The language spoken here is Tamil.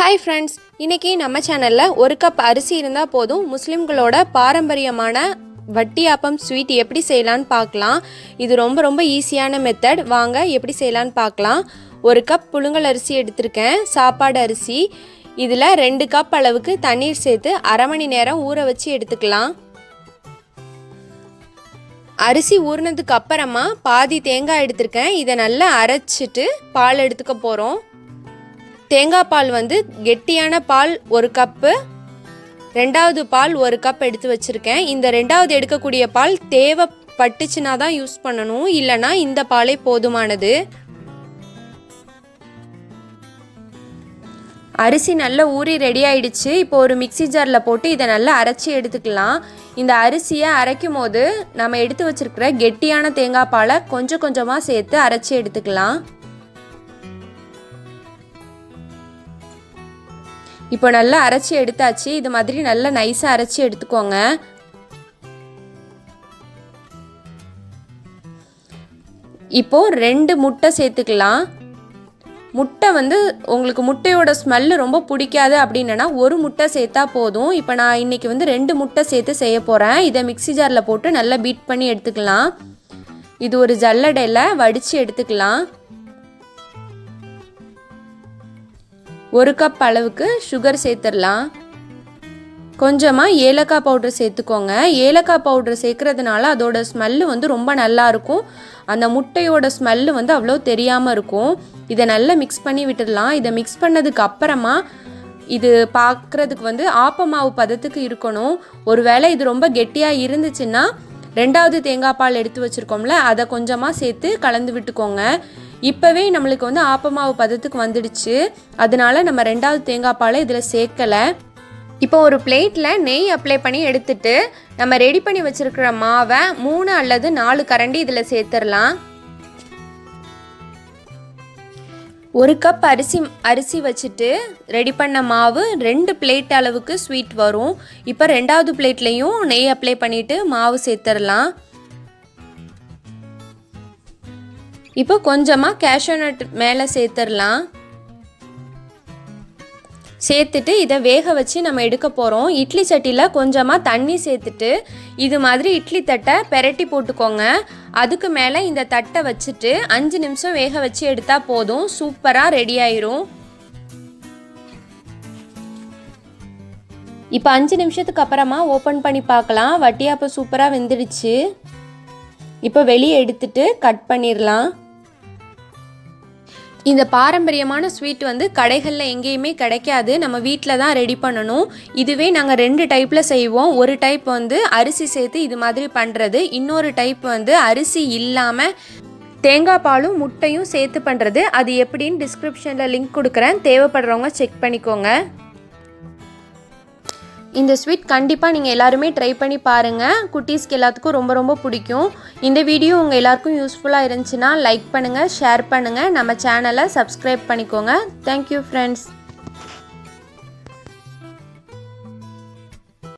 Hi friends, இன்னைக்கு நம்ம சேனல்ல ஒரு கப் அரிசி இருந்தா போதும் முஸ்லிம்களோட பாரம்பரியமான வட்டியாப்பம் ஸ்வீட் எப்படி செய்யலாம்னு பார்க்கலாம். இது ரொம்ப ஈஸியான மெத்தட். வாங்க எப்படி செய்யலாம்னு பார்க்கலாம். ஒரு கப் புழுங்கல் அரிசி எடுத்துர்க்கேன், சாப்பாடு அரிசி. இதுல 2 கப் அளவுக்கு தண்ணீர் சேர்த்து அரை மணி நேரம் ஊற வச்சு எடுத்துக்கலாம். அரிசி ஊறினதுக்கு அப்புறமா பாதி தேங்காய் எடுத்துர்க்கேன். இதை நல்லா அரைச்சிட்டு பால் எடுத்துக்க போறோம். தேங்காய் பால் வந்து கெட்டியான பால் 1 கப்பு, ரெண்டாவது பால் 1 கப் எடுத்து வச்சுருக்கேன். இந்த ரெண்டாவது எடுக்கக்கூடிய பால் தேவைப்பட்டுச்சுன்னா தான் யூஸ் பண்ணணும், இல்லைனா இந்த பாலே போதுமானது. அரிசி நல்லா ஊறி ரெடி ஆயிடுச்சு. இப்போ ஒரு மிக்சி ஜாரில் போட்டு இதை நல்லா அரைச்சி எடுத்துக்கலாம். இந்த அரிசியை அரைக்கும் போது நம்ம எடுத்து வச்சுருக்கிற கெட்டியான தேங்காய் பாலை கொஞ்சம் கொஞ்சமாக சேர்த்து அரைச்சி எடுத்துக்கலாம். இப்போ நல்லா அரைச்சி எடுத்தாச்சு. இது மாதிரி நல்லா நைஸாக அரைச்சி எடுத்துக்கோங்க. இப்போ 2 முட்டை சேர்த்துக்கலாம். முட்டை வந்து உங்களுக்கு முட்டையோட ஸ்மெல்லு ரொம்ப பிடிக்காது அப்படின்னா 1 முட்டை சேர்த்தா போதும். இப்போ நான் இன்றைக்கி வந்து 2 முட்டை சேர்த்து செய்ய போகிறேன். இதை மிக்சி ஜாரில் போட்டு நல்லா பீட் பண்ணி எடுத்துக்கலாம். இது ஒரு ஜல்லடையில் வடித்து எடுத்துக்கலாம். 1 கப் அளவுக்கு சுகர் சேர்த்துடலாம். கொஞ்சமாக ஏலக்காய் பவுடர் சேர்த்துக்கோங்க. ஏலக்காய் பவுடர் சேர்க்குறதுனால அதோட ஸ்மெல்லு வந்து ரொம்ப நல்லாயிருக்கும். அந்த முட்டையோட ஸ்மெல்லு வந்து அவ்வளோ தெரியாமல் இருக்கும். இதை நல்லா மிக்ஸ் பண்ணி விட்டுடலாம். இதை மிக்ஸ் பண்ணதுக்கு அப்புறமா இது பார்க்குறதுக்கு வந்து ஆப்பமாவு பதத்துக்கு இருக்கணும். ஒருவேளை இது ரொம்ப கெட்டியாக இருந்துச்சுன்னா 2வது தேங்காய் பால் எடுத்து வச்சுருக்கோம்ல, அதை கொஞ்சமாக சேர்த்து கலந்து விட்டுக்கோங்க. இப்போவே நம்மளுக்கு வந்து ஆப்பமாவு பதத்துக்கு வந்துடுச்சு. அதனால நம்ம 2வது தேங்காய் பாலை இதில் சேர்க்கலை. இப்போ ஒரு பிளேட்டில் நெய் அப்ளை பண்ணி எடுத்துட்டு நம்ம ரெடி பண்ணி வச்சுருக்கிற மாவை 3 அல்லது 4 கரண்டி இதில் சேர்த்துடலாம். 1 கப் அரிசி வச்சுட்டு ரெடி பண்ண மாவு 2 பிளேட் அளவுக்கு ஸ்வீட் வரும். இப்போ 2வது பிளேட்லேயும் நெய் அப்ளை பண்ணிவிட்டு மாவு சேர்த்துடலாம். இப்போ கொஞ்சமாக கேஷ்யூ நட் மேலே சேர்த்துடலாம். சேர்த்துட்டு இதை வேக வச்சு நம்ம எடுக்க போகிறோம். இட்லி சட்டியில் கொஞ்சமாக தண்ணி சேர்த்துட்டு இது மாதிரி இட்லி தட்டை பெரட்டி போட்டுக்கோங்க. அதுக்கு மேலே இந்த தட்டை வச்சுட்டு 5 நிமிஷம் வேக வச்சு எடுத்தால் போதும். சூப்பராக ரெடி ஆயிரும். இப்போ 5 நிமிஷத்துக்கு அப்புறமா ஓப்பன் பண்ணி பார்க்கலாம். வட்டியாப்பம் சூப்பராக வெந்துடுச்சு. இப்போ வெளியே எடுத்துட்டு கட் பண்ணிடலாம். இந்த பாரம்பரியமான ஸ்வீட் வந்து கடைகளில் எங்கேயுமே கிடைக்காது. நம்ம வீட்டில் தான் ரெடி பண்ணணும். இதுவே நாங்கள் 2 டைப்பில் செய்வோம். ஒரு டைப் வந்து அரிசி சேர்த்து இது மாதிரி பண்ணுறது, இன்னொரு டைப் வந்து அரிசி இல்லாமல் தேங்காய் பாலும் முட்டையும் சேர்த்து பண்ணுறது. அது எப்படின்னு டிஸ்கிரிப்ஷனில் லிங்க் கொடுக்குறேன், தேவைப்படுறவங்க செக் பண்ணிக்கோங்க. இந்த ஸ்வீட் கண்டிப்பாக நீங்கள் எல்லாருமே ட்ரை பண்ணி பாருங்கள். குட்டீஸ்க்கு எல்லாத்துக்கும் ரொம்ப பிடிக்கும். இந்த வீடியோ உங்கள் எல்லாருக்கும் யூஸ்ஃபுல்லாக இருந்துச்சுன்னா லைக் பண்ணுங்கள், ஷேர் பண்ணுங்கள், நம்ம சேனலை சப்ஸ்கிரைப் பண்ணிக்கோங்க. Thank you friends.